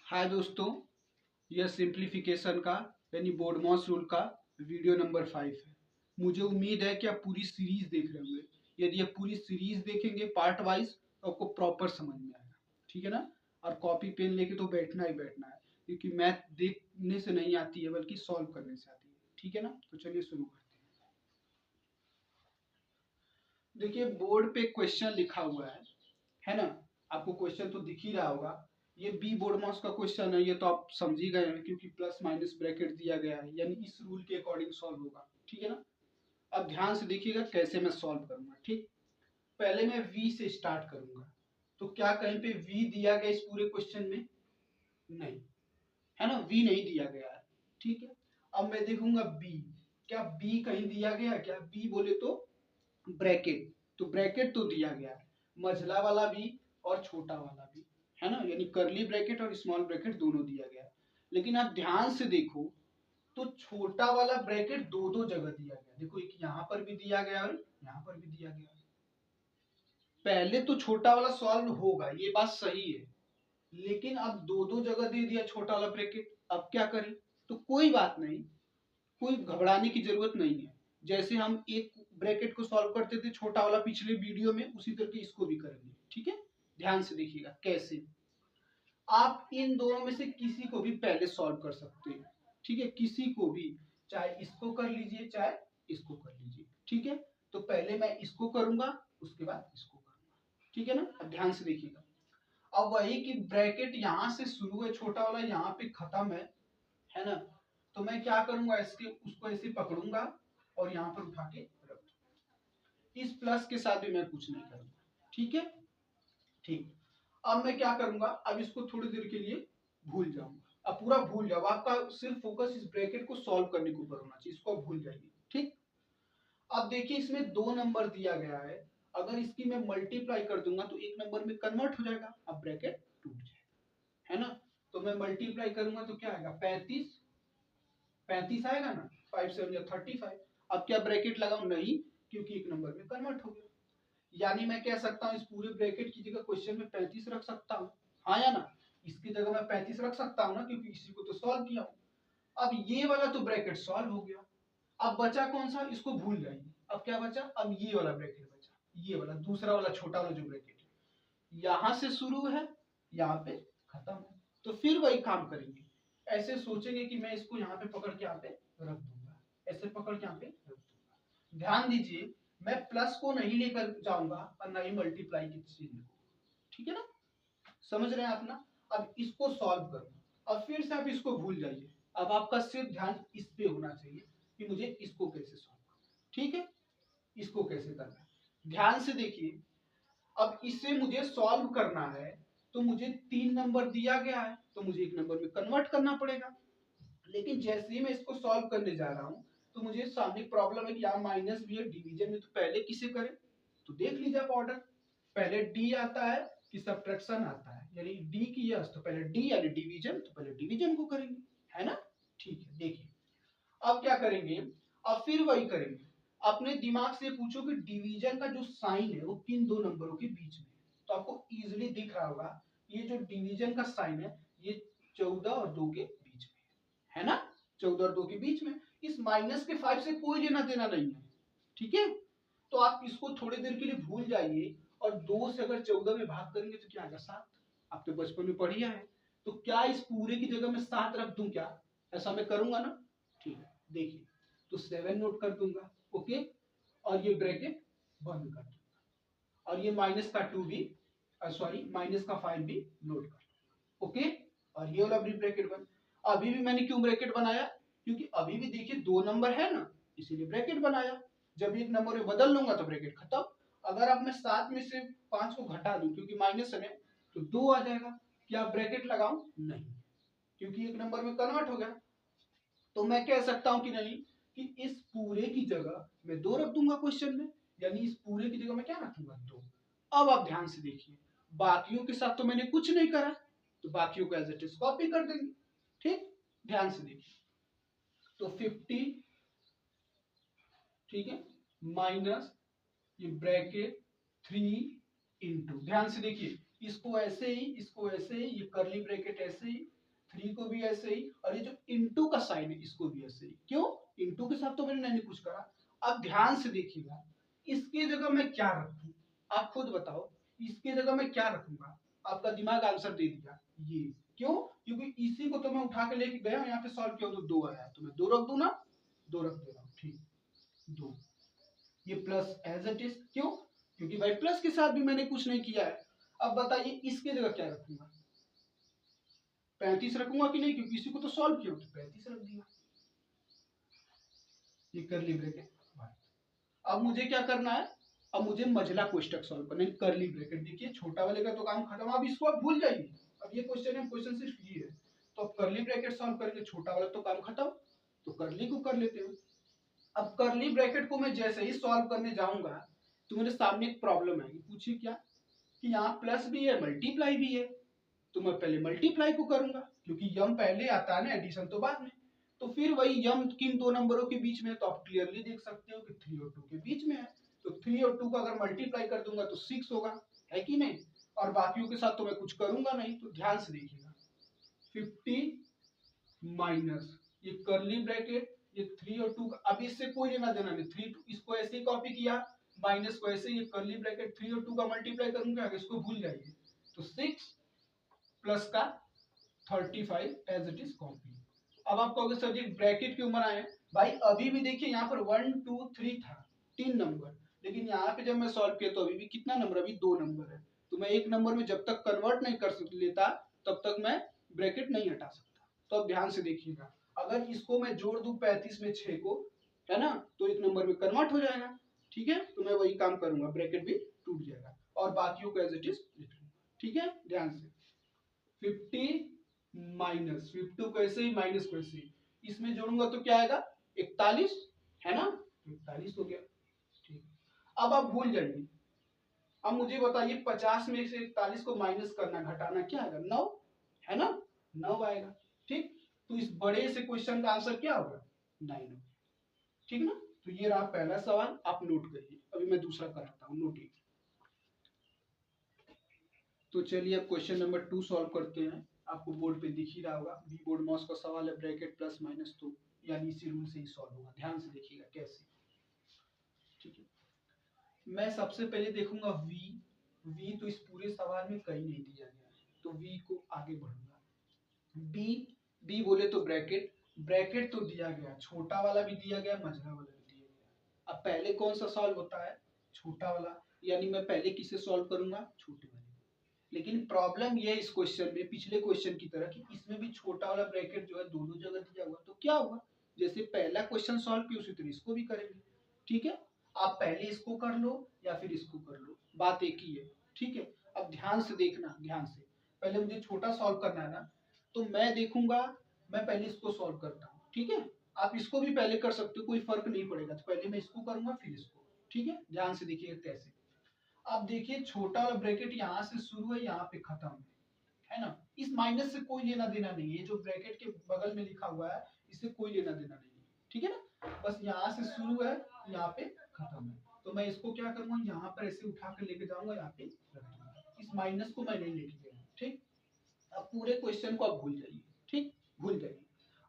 हाय दोस्तों, यह सिंप्लीफिकेशन का यानी बोडमॉस रूल का वीडियो नंबर 5 है। मुझे उम्मीद है कि आप पूरी सीरीज देख रहे होंगे। यदि आप पूरी सीरीज देखेंगे पार्ट वाइज तो आपको प्रॉपर समझ में आएगा, ठीक है ना। और कॉपी पेन लेके तो बैठना ही बैठना है, क्योंकि मैथ देखने से नहीं आती है बल्कि सॉल्व करने से आती है, ठीक है ना। तो चलिए शुरू करते हैं। देखिए बोर्ड पे क्वेश्चन लिखा हुआ है ना। आपको क्वेश्चन तो दिख ही रहा होगा। ये बी बोर्ड मास का क्वेश्चन है, ये तो आप समझ ही गए हैं क्योंकि प्लस माइनस ब्रैकेट दिया गया है, यानी इस रूल के अकॉर्डिंग सॉल्व होगा, ठीक है ना। अब ध्यान से देखिएगा कैसे मैं सॉल्व करूंगा। ठीक, पहले मैं वी से स्टार्ट करूंगा। तो क्या कहीं पे वी दिया गया इस पूरे क्वेश्चन में? नहीं, है ना, वी नहीं दिया गया है। ठीक है, अब मैं देखूंगा बी। क्या बी कहीं दिया गया? क्या बी बोले तो ब्रैकेट, तो ब्रैकेट तो दिया गया है, मझला वाला भी और छोटा वाला भी, है ना, यानी करली ब्रैकेट और स्मॉल ब्रैकेट दोनों दिया गया है। लेकिन आप ध्यान से देखो तो छोटा वाला ब्रैकेट दो दो जगह दिया गया। देखो एक यहाँ पर भी दिया गया और यहाँ पर भी दिया गया। पहले तो छोटा वाला सॉल्व होगा, ये बात सही है, लेकिन अब दो दो जगह दे दिया छोटा वाला ब्रैकेट, अब क्या करें? तो कोई बात नहीं, कोई घबराने की जरूरत नहीं है। जैसे हम एक ब्रैकेट को सॉल्व करते थे छोटा वाला पिछले वीडियो में, उसी तरह इसको भी करेंगे, ठीक है। ध्यान से देखिएगा कैसे। आप इन दोनों में से किसी को भी पहले सॉल्व कर सकते हैं, ठीक है, किसी को भी, चाहे इसको कर लीजिए चाहे इसको कर लीजिए, ठीक है। तो पहले मैं इसको करूंगा, उसके बाद इसको करूंगा, ठीक है ना। अब ध्यान से देखिएगा। अब वही कि ब्रैकेट यहां से शुरू है छोटा वाला, यहाँ पे खत्म है ना। तो मैं क्या करूंगा, इसके उसको ऐसे पकड़ूंगा और यहाँ पर उठा के रख दूंगा। इस प्लस के साथ भी मैं कुछ नहीं करूंगा, ठीक है। ठीक, अब मैं क्या करूंगा, अब इसको थोड़ी देर के लिए भूल जाऊंगा। अब पूरा भूल जाओ, आपका सिर्फ फोकस इस ब्रैकेट को सॉल्व करने के ऊपर होना चाहिए, इसको भूल जाइए। ठीक, अब देखिए इसमें दो नंबर दिया गया है, अगर इसकी मैं मल्टीप्लाई कर दूंगा तो एक नंबर में कन्वर्ट हो जाएगा, अब ब्रैकेट टूट जाएगा, है ना। तो मैं मल्टीप्लाई करूंगा तो क्या आएगा, 35 35 आएगा ना, 5 7 या 35। अब क्या ब्रैकेट लगाऊं? नहीं, क्योंकि एक नंबर में कन्वर्ट हो गया। यानी मैं कह सकता हूं इस पूरे ब्रैकेट की जगह क्वेश्चन में 35 रख सकता हूं, हाँ या ना। इसकी जगह मैं 35 रख सकता हूं ना, क्योंकि इसी को तो सॉल्व किया हूं। अब ये वाला तो ब्रैकेट सॉल्व हो गया। अब बचा कौन सा? इसको भूल जाइए। अब क्या बचा? अब ये वाला ब्रैकेट बचा, ये वाला दूसरा वाला छोटा वाला जो ब्रैकेट है, यहां से शुरू है, यहाँ पे खत्म है। तो फिर वही काम करेंगे, ऐसे सोचेंगे कि मैं इसको यहाँ पे पकड़ के यहाँ पे रख दूंगा, ऐसे पकड़ के यहाँ पे रख दूंगा। ध्यान दीजिए, मैं प्लस को नहीं लेकर जाऊंगा और ना ही मल्टीप्लाई की चिन्ह को, ठीक है ना। समझ रहे हैं आप ना। अब इसको सॉल्व करो, अब फिर से आप इसको भूल जाइए। अब आपका सिर्फ ध्यान इस पे होना चाहिए कि मुझे इसको कैसे सॉल्व करना है, ठीक है, इसको कैसे करना है। ध्यान से देखिए, अब इसे मुझे सॉल्व करना है तो मुझे 3 नंबर दिया गया है, तो मुझे एक नंबर में कन्वर्ट करना पड़ेगा। लेकिन जैसे ही मैं इसको सॉल्व करने जा रहा हूं तो मुझे सामने प्रॉब्लम है कि यहाँ माइनस भी है, डिवीजन में, तो पहले किसे करें? तो देख लीजिए आप ऑर्डर, पहले डी आता है कि सब्ट्रैक्शन आता है, यानी डी की यस तो पहले डी यानी डिवीजन, तो पहले डिवीजन को करेंगे, है ना। ठीक है, देखिए अब क्या करेंगे, अब फिर वही करेंगे। अपने दिमाग से पूछो कि डिवीजन का जो साइन है वो किन दो नंबरों के बीच में है। तो आपको इजीली दिख रहा होगा, ये जो डिवीजन का साइन है ये 14 और 2 के बीच में है ना, 14 और 2 के बीच में। इस माइनस के 5 से कोई लेना देना नहीं है, ठीक है। तो आप इसको थोड़ी देर के लिए भूल जाइए, और 2 से अगर 14 में भाग करेंगे तो क्या आएगा, 7। आप तो बचपन में पढ़िया है। तो क्या इस पूरे की जगह में 7 रख दूं क्या? ऐसा मैं करूंगा ना, ठीक है। देखिए, तो 7 नोट कर दूंगा, ओके, और ये ब्रैकेट बंद कर दूंगा, और ये माइनस का 2 भी, सॉरी माइनस का 5 भी नोट कर दूंगा, ओके। और ये वाला भी ब्रैकेट बंद। अभी भी मैंने क्यों ब्रैकेट बनाया? क्योंकि अभी भी देखिए 2 नंबर है ना, इसीलिए ब्रैकेट बनाया। जब एक नंबर में बदल लूंगा तो ब्रैकेट खत्म। अगर आप मैं 7 में से 5 को घटा दूं, क्योंकि माइनस है तो 2 आ जाएगा। क्या ब्रैकेट लगाऊं? नहीं, क्योंकि एक नंबर में कन्वर्ट हो गया। तो मैं कह सकता हूं कि नहीं, कि इस पूरे की जगह मैं 2 रख दूंगा क्वेश्चन में, यानी इस पूरे की जगह मैं क्या रखूंगा, 2। अब आप ध्यान से देखिए, बाकियों के साथ तो मैंने कुछ नहीं करा, तो बाकियों को एज इट इज कॉपी कर देंगे, ठीक। ध्यान से देखिए, तो 50, ठीक है, माइनस ये ब्रैकेट 3 इंटू, ध्यान से देखिए, इसको ऐसे ही, इसको ऐसे ही, ये करली ब्रैकेट ऐसे ही, 3 को भी ऐसे ही, और ये जो इंटू का साइन है इसको भी ऐसे ही। क्यों? इंटू के साथ तो मैंने नहीं कुछ करा। अब ध्यान से देखिएगा, इसकी जगह मैं क्या रखूं, आप खुद बताओ। इसकी जगह मैं क्या रखूंगा? आपका दिमाग आंसर दे दिया ये। क्यों? क्योंकि इसी को तो मैं उठा के लेके गया, यहाँ पे सॉल्व किया तो 2 आया, तो मैं 2 रख दूं ना, 2 रख दे रहा हूँ। ठीक, 2। ये प्लस एज इट इज। क्यों? क्योंकि भाई प्लस के साथ भी मैंने कुछ नहीं किया है। अब बताइए इसकी जगह क्या रखूंगा? 35 रखूंगा कि नहीं, क्योंकि इसी को तो सॉल्व किया तो 35 रख दिया। ये करली ब्रैकेट। अब मुझे क्या करना है? अब मुझे मझला कोष्ठक सॉल्व करना है। करली ब्रैकेट देखिए, छोटा वाले का तो काम खत्म, अब इसको आप भूल जाइए। अब ये क्वेश्चन है, क्वेश्चन सिर्फ ये है, तो अब करली ब्रैकेट सॉल्व करेंगे, छोटा वाला तो काम खत्म, तो करली को कर लेते हो। अब करली ब्रैकेट को मैं जैसे ही सॉल्व करने जाऊंगा तो मेरे सामने एक प्रॉब्लम आएगी। पूछिए क्या? कि यहाँ प्लस भी है, मल्टीप्लाई भी है, तो मैं पहले मल्टीप्लाई को करूंगा, क्योंकि यम पहले आता है ना, एडिशन तो बाद में। तो फिर वही यम किन दो नंबरों के बीच में है, तो आप क्लियरली देख सकते हो कि 3 और 2 के बीच में है। तो 3 और 2 का अगर मल्टीप्लाई कर दूंगा तो 6 होगा, है कि नहीं? और बाकियों के साथ तो मैं कुछ करूंगा नहीं, तो ध्यान से देखिएगा। 50 माइनस ये करली ब्रैकेट, ये 3 और 2 का अब इससे कोई लेना देना नहीं। 3 इसको ऐसे ही कॉपी किया, माइनस को ऐसे, ये करली ब्रैकेट 3 और 2 का मल्टीप्लाई करूंगा, आगे इसको भूल जाइए। तो 6 प्लस का 35 एज इट इज कॉपी। अब आप कहोगे सर जी ब्रैकेट क्यों बनाए? भाई अभी भी देखिए यहाँ पर 1 2 3 था, 3 नंबर, लेकिन यहाँ पे जब मैं सॉल्व किया तो अभी भी कितना नंबर? अभी 2 नंबर है। तो मैं एक नंबर में जब तक कन्वर्ट नहीं कर लेता तब तक मैं ब्रैकेट नहीं हटा सकता। तो अब ध्यान से देखिएगा, अगर इसको मैं जोड़ दूं 35 में 6 को, है ना, तो एक नंबर में कन्वर्ट हो जाएगा। ठीक है, तो मैं वही काम करूंगा, ब्रैकेट भी टूट जाएगा और बाकियों को एज इट इज लिख लूंगा। ठीक है, ध्यान से। 50 माइनस 52 कैसे ही, माइनस कैसे ही, इसमें जोड़ूंगा तो क्या आएगा? 41, है ना? 41 हो गया। ठीक, अब आप भूल जाइए। अब मुझे बताइए 50 में से 41 को माइनस करना, घटाना, क्या आएगा? 9, है ना? 9 आएगा। ठीक, तो इस बड़े से क्वेश्चन का आंसर क्या होगा? 9 होगा। ठीक ना? तो ये रहा पहला सवाल, आप नोट करिए। अभी मैं दूसरा कराता हूँ, नोटिए। तो चलिए अब क्वेश्चन नंबर 2 सॉल्व करते हैं। आपको बोर्ड पे दिख ही रहा होगा, बी बोर्ड मॉस का सवाल है, ब्रैकेट प्लस माइनस, तो यानी इसी रूल से ही सॉल्व होगा। ध्यान से देखिएगा कैसे। ठीक है, मैं सबसे पहले देखूंगा v। v तो इस पूरे सवाल में कहीं नहीं दिया गया है, तो v को आगे बढ़ूंगा। b, b बोले तो ब्रैकेट, ब्रैकेट तो दिया गया, छोटा वाला भी दिया गया, मझला वाला भी दिया गया। अब पहले कौन सा सॉल्व होता है? छोटा वाला, यानी मैं पहले किसे सॉल्व करूंगा? छोटे वाले। लेकिन प्रॉब्लम ये है इस क्वेश्चन में, पिछले क्वेश्चन की तरह, कि इसमें भी छोटा वाला ब्रैकेट जो है दोनों जगह दिया हुआ, तो क्या होगा? जैसे पहला क्वेश्चन सॉल्व किया उसी तरह इसको भी करेंगे। ठीक है, आप पहले इसको कर लो या फिर इसको कर लो, बात एक ही है। ठीक है, अब ध्यान से देखना, ध्यान से। पहले मुझे छोटा सॉल्व करना है ना, तो मैं देखूंगा, मैं पहले इसको सॉल्व करता हूँ। ठीक है, आप इसको भी पहले कर सकते हो, कोई फर्क नहीं पड़ेगा। तो पहले मैं इसको करूंगा फिर इसको। ठीक है, ध्यान से देखिए कैसे। अब देखिए छोटा वाला ब्रैकेट यहाँ से शुरू है, यहाँ पे खत्म है ना? इस माइनस से कोई लेना देना नहीं है, जो ब्रैकेट के बगल में लिखा हुआ है इससे कोई लेना देना नहीं है। ठीक है ना? बस यहाँ से शुरू है, यहाँ पे खत्म है। तो मैं इसको क्या करूंगा, यहाँ पर ऐसे उठा कर लेके जाऊंगा, यहाँ पे रख दूंगा। इस माइनस को मैं नहीं लेके गया। ठीक, अब पूरे क्वेश्चन को आप भूल जाइए। ठीक, भूल जाइए।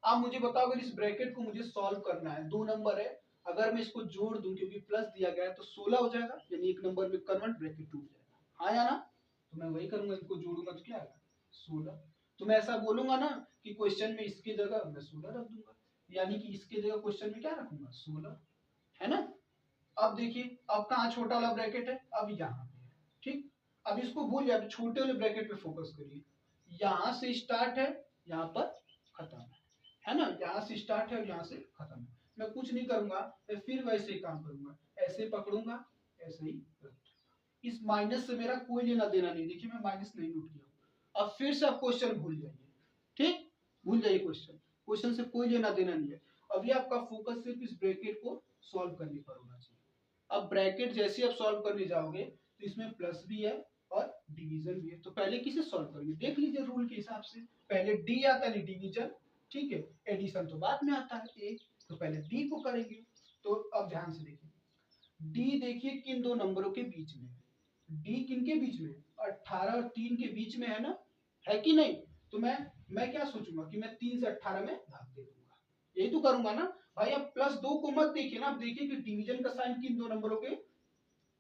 आप मुझे बताओ, अगर इस ब्रैकेट को मुझे सॉल्व करना है, 2 नंबर है, अगर मैं इसको जोड़ दूं, क्योंकि प्लस दिया गया है, तो 16 हो जाएगा, यानी एक नंबर में कन्वर्ट, ब्रैकेट टूट जाएगा। हाँ या ना? तो मैं वही करूंगा, इनको जोड़ूंगा तो क्या आएगा? 16। तो मैं ऐसा बोलूंगा ना कि क्वेश्चन में इसकी जगह मैं 16 रख दूंगा, यानी कि इसके जगह क्वेश्चन में क्या रखूंगा? 16, है ना? अब देखिए, अब कहाँ छोटा वाला ब्रैकेट है? अब यहाँ पे है। ठीक, अब इसको भूल जाए, छोटे वाले ब्रैकेट पे फोकस करिए। यहाँ से स्टार्ट है, यहाँ पर खत्म है ना? यहाँ से स्टार्ट है और यहाँ से खत्म है। मैं कुछ नहीं करूंगा, मैं फिर वैसे ही काम करूंगा, ऐसे पकड़ूंगा, ऐसे ही रखूंगा। इस माइनस से मेरा कोई लेना देना नहीं। देखिए मैं माइनस नहीं नोट किया। अब फिर से आप क्वेश्चन भूल जाइए। ठीक, भूल जाइए क्वेश्चन, क्वेश्चन से कोई लेना देना नहीं है। अभी आपका फोकस सिर्फ इस ब्रैकेट को सॉल्व करने पर होना चाहिए। अब ब्रैकेट जैसे आप सॉल्व करने जाओगे तो इसमें प्लस भी है और डिवीजन भी है, तो पहले किसे सॉल्व करेंगे? देख लीजिए रूल के हिसाब से, पहले डी आता है डिवीजन, ठीक है, एडिशन तो बाद में आता है ए, तो पहले डी को करेंगे। तो अब ध्यान से देखिए, डी देखिए किन दो नंबरों के बीच में है? डी किन के बीच में? 18 और 3 के बीच में है ना, है कि नहीं? तो मैं क्या सोचूंगा कि मैं 3 से 18 में भाग दे दूंगा, यही तो करूंगा ना भाई। अब +2 को मत देखिए ना, आप देखिए कि डिवीजन का साइन किन दो नंबरों के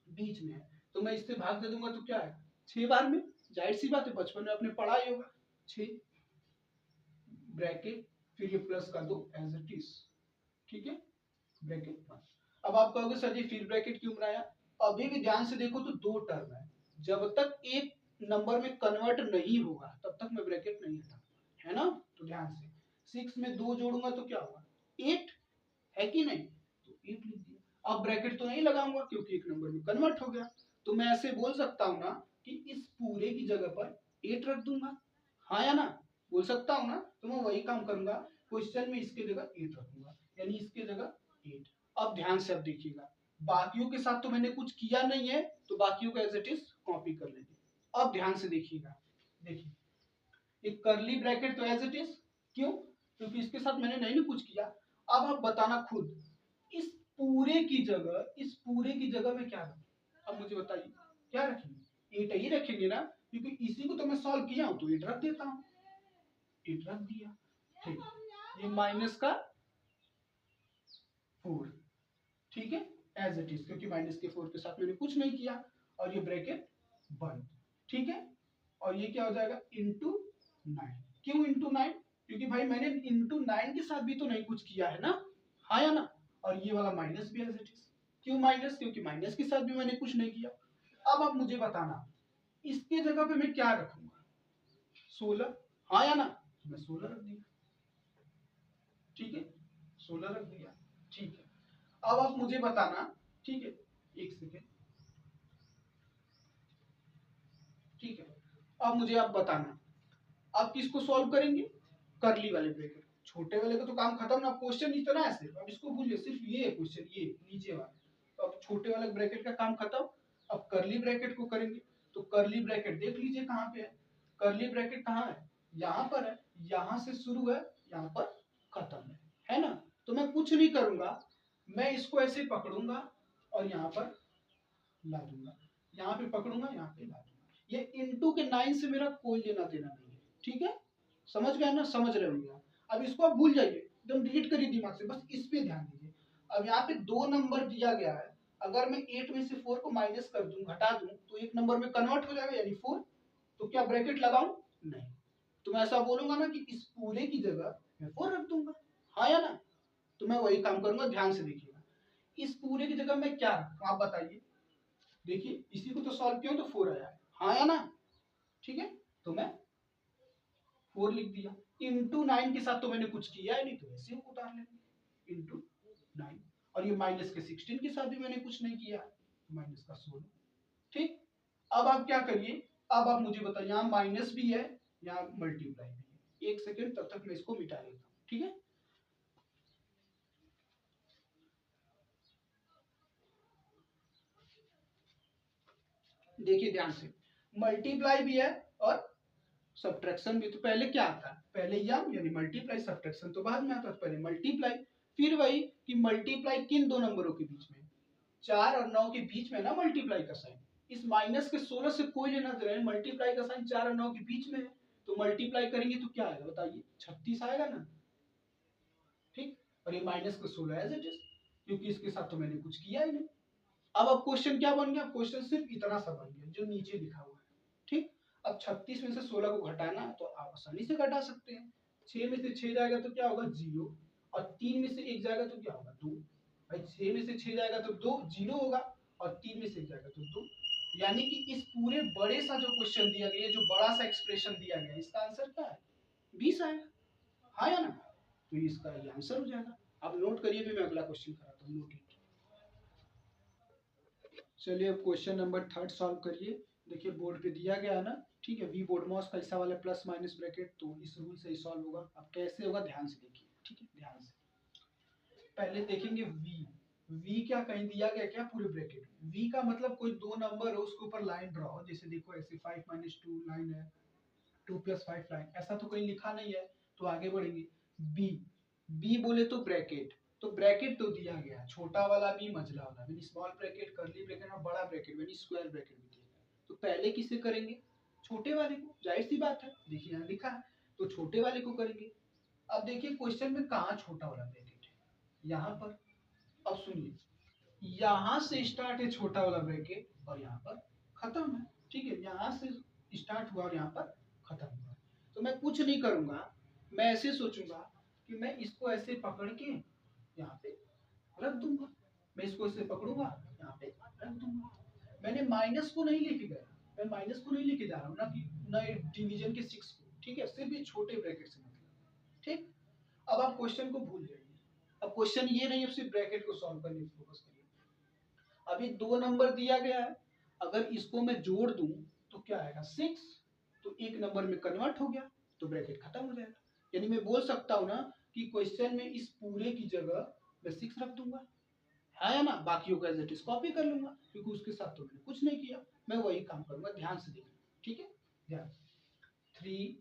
बीच में है, तो मैं इससे भाग दे दूंगा तो क्या है 6 बार में। जाहिर सी बात है, बचपन में आपने पढ़ा ही होगा 6 ब्रैकेट फिर ये प्लस का 2 एज इट इज, ठीक है ब्रैकेट बंद। अब आप कहोगे सर जी फिर ब्रैकेट क्यों बनाया? अभी भी ध्यान से देखो तो 2 टर्म है, जब तक एक नंबर में कन्वर्ट नहीं होगा तब तक मैं ब्रैकेट नहीं हटाऊंगा, है ना। तो ध्यान से 6 में 2 जोड़ूंगा तो क्या होगा 8, है कि नहीं, तो 8 लिख दिया। अब ब्रैकेट तो नहीं लगाऊंगा क्योंकि एक नंबर में कन्वर्ट हो गया, तो मैं ऐसे बोल सकता हूं ना कि इस पूरे की जगह पर 8 रख दूंगा, हाँ या ना, बोल सकता हूं ना। तो मैं वही काम करूंगा, क्वेश्चन में इसके जगह 8 रखूंगा, यानी इसके जगह 8। अब ध्यान से अब देखिएगा, बाकियों के साथ तो मैंने कुछ किया नहीं है, तो बाकियों को एज इट इज कॉपी कर लेंगे। अब ध्यान से देखिएगा, देखिए ये करली ब्रैकेट तो एज इट इज, क्यों, क्योंकि इसके साथ मैंने नहीं कुछ किया। अब आप बताना खुद, इस पूरे की जगह में क्या रखूं? अब मुझे बताइए क्या रखेंगे, 8 ही रखेंगे ना, क्योंकि इसी को तो मैं सॉल्व किया हूं, तो 8 रख देता हूं, 8 रख दिया, ठीक। ये माइनस का 4, ठीक है एज इट इज, क्योंकि माइनस के 4 के साथ मैंने कुछ नहीं किया, और ये ब्रैकेट बंद, ठीक है। और ये क्या हो जाएगा इंटू 9, क्यों इंटू 9, क्योंकि भाई मैंने इंटू 9 के साथ भी तो नहीं कुछ किया है ना, हाँ या ना। और ये वाला माइनस भी एज इट इज, क्यों माइनस, क्योंकि माइनस के साथ भी मैंने कुछ नहीं किया। अब आप मुझे बताना इसके जगह पे मैं क्या रखूंगा, 16, हाँ या ना, मैं 16 रख दिया, ठीक है 16 रख दिया, ठीक है। अब आप मुझे बताना, ठीक है एक सेकेंड, ठीक है। अब मुझे आप बताना आप किसको सॉल्व करेंगे, करली वाले ब्रैकेट, छोटे वाले का तो काम खत्म ना, क्वेश्चन इतना है सिर्फ, अब इसको भूलिए, सिर्फ ये है क्वेश्चन, ये नीचे वाला, तो अब छोटे वाले ब्रैकेट का काम खत्म। अब करली ब्रैकेट को करेंगे, तो करली ब्रैकेट देख लीजिए कहाँ पे है, करली ब्रैकेट कहाँ है, यहाँ पर है, यहाँ से शुरू है, यहाँ पर खत्म है ना। तो मैं कुछ नहीं करूंगा, मैं इसको ऐसे पकड़ूंगा और यहाँ पर ला दूंगा, यहाँ पे पकड़ूंगा, यहाँ पे ला दूंगा। ये इंटू के 9 से मेरा कोई लेना देना नहीं है, ठीक है, समझ गए ना, समझ रहे होंगे। अब इसको आप भूल जाइए, एकदम डिलीट करिए दिमाग से, बस इस पे ध्यान दीजिए। अब यहाँ पे 2 नंबर दिया गया है, अगर मैं 8 में से 4 को माइनस कर दूं, घटा दूं, तो एक नंबर में कन्वर्ट हो जाएगा यानी 4, तो क्या ब्रैकेट लगाऊं, नहीं, तो मैं ऐसा बोलूंगा ना कि इस पूरे की जगह मैं 4 रख दूंगा, हाँ या ना। तो मैं वही काम करूंगा, ध्यान से देखिएगा, इस पूरे की जगह मैं क्या रखूं, आप बताइए। देखिए इसी को तो सॉल्व किया तो 4 आया है, हाँ या ना, ठीक है। तो मैं 4 लिख दिया, इंटू 9 के साथ तो मैंने कुछ किया है नहीं, तो ऐसे ही उतार लेंगे इंटू 9। और ये माइनस के 16 के साथ भी मैंने कुछ नहीं किया, तो माइनस का 16, ठीक। अब आप क्या करिए, अब आप मुझे बताइए, यहाँ माइनस भी है, यहाँ मल्टीप्लाई भी है, एक सेकेंड तब तक मैं इसको मिटा लेता हूँ, ठीक है। देखिए ध्यान से, मल्टीप्लाई भी है और सब्ट्रैक्शन भी। तो पहले क्या आता है, पहले यम यानी मल्टीप्लाई, सब्ट्रैक्शन तो बाद में आता है, पहले मल्टीप्लाई। फिर वही कि मल्टीप्लाई किन दो नंबरों के बीच में, 4 और 9 के बीच में ना मल्टीप्लाई का साइन, इस माइनस के 16 से कोई लेना देना नहीं, मल्टीप्लाई का साइन 4 और 9 के बीच में है, तो मल्टीप्लाई करेंगे तो क्या आएगा बताइए, 36 आएगा ना, ठीक। और ये माइनस का 16 एज इट इज, क्योंकि इसके साथ तो मैंने कुछ किया ही नहीं। अब क्वेश्चन क्या बन गया, क्वेश्चन सिर्फ इतना सा बन गया जो नीचे लिखा हुआ है, ठीक। अब 36 में से 16 को घटाना है तो आप आसानी से घटा सकते हैं, 6 में से 6 जाएगा तो क्या होगा 0, और 3 में से 1 जाएगा तो क्या होगा 2, भाई 6 में से 6 जाएगा तो 2 0 होगा, और 3 में से 1 जाएगा तो 2, यानी कि इस पूरे बड़े सा जो क्वेश्चन दिया गया, जो बड़ा सा एक्सप्रेशन दिया गया, इसका आंसर क्या है 20 आएगा, हाँ या ना। तो इसका ये आंसर हो जाएगा। आप नोट करिए, भी मैं अगला क्वेश्चन कराता हूँ, नोट इट। चलिए अब क्वेश्चन नंबर 3 सॉल्व करिए। देखिए बोर्ड पे दिया गया है ना, ठीक है, वी बोर्ड मॉस का ऐसा वाला प्लस माइनस ब्रैकेट, तो इस रूल से ही सॉल्व होगा। अब कैसे होगा ध्यान से देखिए, ठीक है ध्यान से। पहले देखेंगे वी, वी क्या कहीं दिया गया क्या पूरे ब्रैकेट में, वी का मतलब कोई दो नंबर हो उसके ऊपर लाइन ड्रॉ हो, जैसे देखो ऐसे 5 - 2 लाइन है, 2 + 5 लाइन, ऐसा तो कहीं लिखा नहीं है, तो आगे बढ़ेंगे। बी, बी बोले तो ब्रैकेट, तो ब्रैकेट तो दिया गया छोटा वाला भी मझला वाला, यानी स्मॉल ब्रैकेट, करली ब्रैकेट और बड़ा ब्रैकेट यानी स्क्वायर ब्रैकेट भी दिया गया। तो पहले किसे करेंगे, छोटे वाले को, जाहिर सी बात है, देखिए यहाँ लिखा है। तो छोटे वाले को करेंगे। अब देखिए क्वेश्चन में कहाँ छोटा वाला ब्रैकेट है, यहाँ पर। अब सुनिए, यहाँ से स्टार्ट है छोटा वाला ब्रैकेट और यहाँ पर खत्म है, ठीक है। यहाँ से स्टार्ट हुआ और यहाँ पर खत्म हुआ। तो मैं कुछ नहीं करूंगा, मैं ऐसे सोचूंगा कि मैं इसको ऐसे पकड़ के यहाँ पे रख दूंगा, मैं इसको ऐसे पकड़ूंगा यहाँ पे रख दूंगा। मैंने माइनस को नहीं लेके गया, मैं माइनस को नहीं लेके जा रहा हूँ ना, कि ना डिवीजन के 6 को, ठीक है, सिर्फ ये छोटे ब्रैकेट से मतलब, ठीक। अब आप क्वेश्चन को भूल जाइए, अब क्वेश्चन ये नहीं है, सिर्फ ब्रैकेट को सॉल्व करने पर फोकस करिए। अभी 2 नंबर दिया गया है, अगर इसको मैं जोड़ दूं तो क्या आएगा 6, तो 1 नंबर में कन्वर्ट हो गया, तो ब्रैकेट खत्म हो जाएगा। यानी मैं बोल सकता हूं ना कि क्वेश्चन में इस पूरे की जगह मैं 6 रख दूंगा, है या ना, बाकियों का एज इट इज कॉपी कर लूंगा, क्योंकि उसके साथ तो मैंने कुछ नहीं किया, मैं वही काम करूंगा। ध्यान से देखना, ठीक है, ध्यान। 3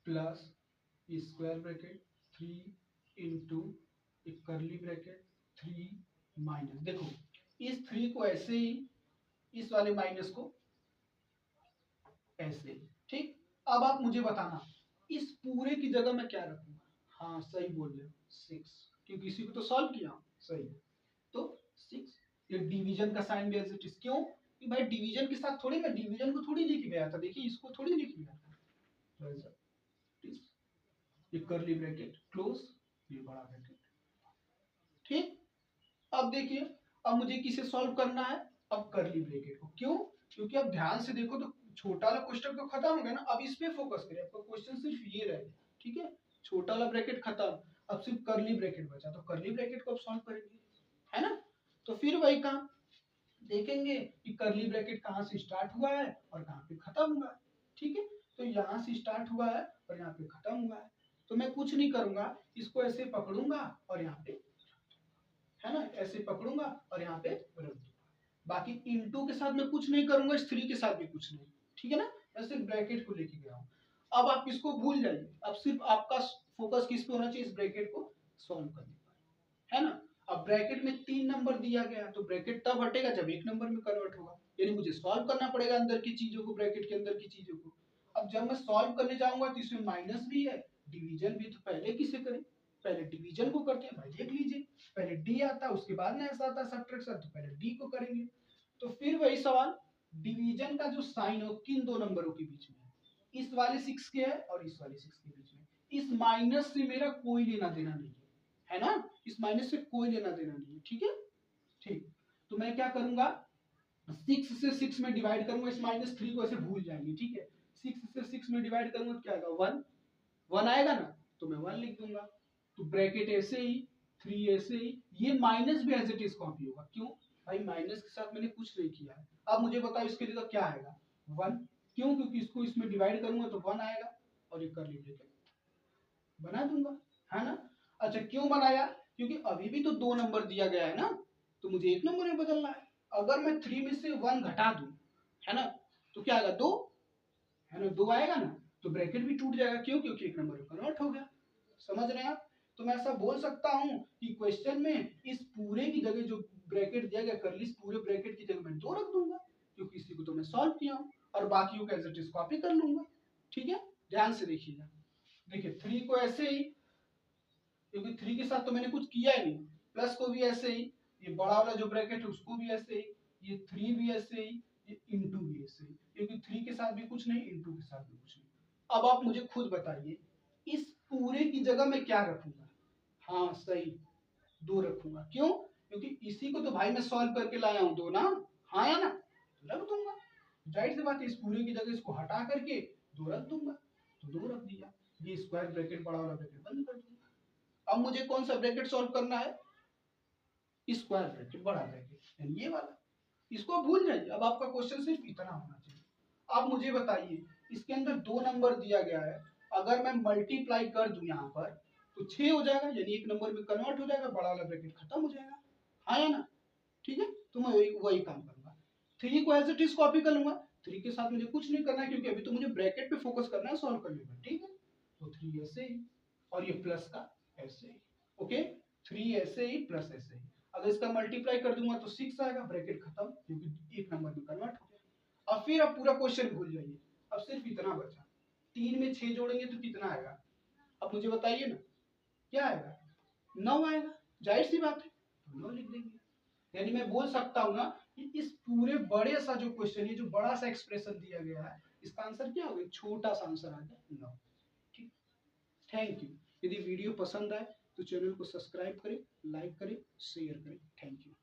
प्लस स्क्वायर ब्रैकेट 3 इंटू एक करली ब्रैकेट 3 माइनस, देखो इस 3 को ऐसे ही, इस वाले माइनस को ऐसे, ठीक। अब आप मुझे बताना इस पूरे की जगह मैं क्या रखूंगा। हाँ सही बोल रहे हो 6, क्योंकि इसी को तो सॉल्व किया, सही। तो 6, ये डिवीजन का साइन भी एज इट इज, क्यों कि भाई डिवीजन के साथ थोड़ी, मैं डिवीजन को थोड़ी लिख गया था, देखिए इसको थोड़ी लिख गया था। ये करली ब्रैकेट क्लोज, ये बड़ा ब्रैकेट, ठीक। अब देखिए, अब मुझे किसे सॉल्व करना है, अब करली ब्रैकेट को, क्यों, क्योंकि अब ध्यान से देखो तो छोटा वाला क्वेश्चन तो खत्म हो गया ना, अब इस पे फोकस करें, आपका क्वेश्चन सिर्फ ये रहे, ठीक है। छोटा वाला ब्रैकेट खत्म, अब सिर्फ करली ब्रैकेट बचा, तो करली ब्रैकेट को अब सॉल्व करेंगे, है ना। तो फिर वही काम देखेंगे कि करली ब्रैकेट कहाँ से स्टार्ट हुआ है और कहाँ पे खत्म हुआ है, ठीक है। तो यहाँ से स्टार्ट हुआ है और यहाँ पे खत्म हुआ है, तो मैं कुछ नहीं करूंगा, इसको ऐसे पकड़ूंगा और यहाँ पे, है ना, ऐसे पकड़ूंगा और यहाँ पे रख दूंगा। बाकी इनटू के साथ मैं कुछ नहीं करूंगा, इस 3 के साथ भी कुछ नहीं, ठीक है ना, मैं सिर्फ ब्रैकेट को लेके गया हूँ। अब आप इसको भूल जाइए, अब सिर्फ आपका फोकस किस पे होना चाहिए, इस ब्रैकेट को सॉल्व करने पर, है ना। अब ब्रैकेट में 3 नंबर दिया गया, तो ब्रैकेट तब हटेगा जब 1 नंबर में कन्वर्ट होगा, यानी मुझे सॉल्व करना पड़ेगा अंदर की चीजों को, ब्रैकेट के अंदर की चीजों को। अब जब मैं सॉल्व करने जाऊंगा तो इसमें माइनस भी है, डिवीजन भी, तो पहले किसे करें, पहले डिवीजन को करते हैं भाई, देख लीजिए पहले डी आता है, उसके बाद ना ऐसा आता है सब्ट्रैक्शन, तो पहले डी को करेंगे। तो फिर वही सवाल, डिवीजन का जो साइन हो किन 2 नंबरों के बीच में, इस वाले 6 के है और इस वाले 6 के बीच में, इस माइनस से मेरा कोई लेना देना नहीं है ना, इस माइनस से कोई लेना देना नहीं है, ठीक है, ठीक। तो मैं क्या करूंगा, 6 से 6 में डिवाइड करूंगा, इस -3 को ऐसे भूल जाएंगे, ठीक है। 6 से 6 में डिवाइड करूंगा तो क्या आएगा 1, 1 आएगा ना, तो मैं 1 लिख दूंगा। तो ब्रैकेट ऐसे ही, 3 ऐसे ही, ये माइनस भी एज इट इज कॉपी होगा, क्यों भाई माइनस के साथ मैंने कुछ नहीं किया है। अब मुझे बताओ इसके लिए तो क्या आएगा 1, क्यों, क्योंकि इसको इसमें डिवाइड करूंगा तो 1 आएगा, और ये करली ब्रैकेट बना दूंगा, है ना। अच्छा क्यों बनाया, क्योंकि अभी भी तो 2 नंबर दिया गया है ना, तो मुझे 1 नंबर में बदलना है। अगर मैं 3 में से 1 घटा दूं, है ना, तो क्या आएगा 2, है ना, 2 आएगा ना, तो ब्रैकेट भी टूट जाएगा, क्यों, क्योंकि 1 नंबर में कन्वर्ट हो गया। समझ रहे हैं आप। तो मैं ऐसा बोल सकता हूं कि क्वेश्चन में इस पूरे की जगह जो ब्रैकेट दिया गया करली, इस पूरे ब्रैकेट की जगह मैं 2 रख दूंगा, क्योंकि इसी को तो मैं सॉल्व किया हूं, और बाकियों का एज इट इज कॉपी कर लूंगा, ठीक है। ध्यान से देखिएगा, देखिए 3 को ऐसे ही, क्योंकि 3 के साथ तो मैंने कुछ किया ही नहीं, प्लस को भी ऐसे ही, ये बड़ा वाला जो ब्रैकेट है उसको भी ऐसे ही, ये 3 भी ऐसे ही, ये इंटू भी ऐसे ही, क्योंकि 3 के साथ भी कुछ नहीं, इंटू के साथ भी कुछ नहीं। अब आप मुझे खुद बताइए इस पूरे की जगह मैं क्या रखूंगा। हाँ सही, 2 रखूंगा, क्यों, क्योंकि इसी को तो भाई मैं सॉल्व करके लाया हूं 2 ना, हाँ या ना, तो रख दूंगा। जाहिर सी बात है, इस पूरे की जगह इसको हटा करके 2 रख दूंगा, तो 2 रख दिया, ये स्क्वायर ब्रैकेट बड़ा वाला ब्रैकेट बंद कर दूंगा। अब मुझे कौन सा ब्रैकेट सॉल्व करना है, स्क्वायर ब्रैकेट बड़ा ब्रैकेट, यानी ये वाला, इसको भूल जाइए। अब आपका क्वेश्चन सिर्फ इतना होना चाहिए। अब मुझे बताइए इसके अंदर 2 नंबर दिया गया है, अगर मैं मल्टीप्लाई कर दूं यहाँ पर तो 6 हो जाएगा, यानी 1 नंबर में कन्वर्ट हो जाएगा, बड़ा वाला ब्रैकेट खत्म हो जाएगा, हाँ या ना, ठीक है। तो मैं वही काम करूंगा, 3 को एज इट इज कॉपी कर लूंगा, 3 के साथ मुझे कुछ नहीं करना है, क्योंकि अभी तो मुझे ब्रैकेट पे फोकस करना है, सॉल्व करने पर, ठीक है। तो 3 ऐसे ही, और ये प्लस का ऐसे ही, ओके, 3 ऐसे ही प्लस ऐसे ही। अगर इसका मल्टीप्लाई कर दूंगा तो 6 आएगा, ब्रैकेट खत्म, क्योंकि 1 नंबर में कन्वर्ट हो गया। अब फिर आप पूरा क्वेश्चन भूल जाइए, अब सिर्फ इतना बचा, 3 में 6 जोड़ेंगे तो कितना आएगा? अब मुझे बताइए ना, क्या आएगा? 9 आएगा। जाहिर सी बात है, 9 लिख देंगे। यानी मैं बोल सकता हूँ ना कि इस पूरे बड़े सा जो क्वेश्चन, ये जो बड़ा सा एक्सप्रेशन दिया गया है, इसका आंसर क्या होगा? छोटा सा आंसर आ गया 9। ठीक, थैंक यू। यदि वीडियो पसंद आए तो चैनल को सब्सक्राइब करें, लाइक करें, शेयर करें। Thank you.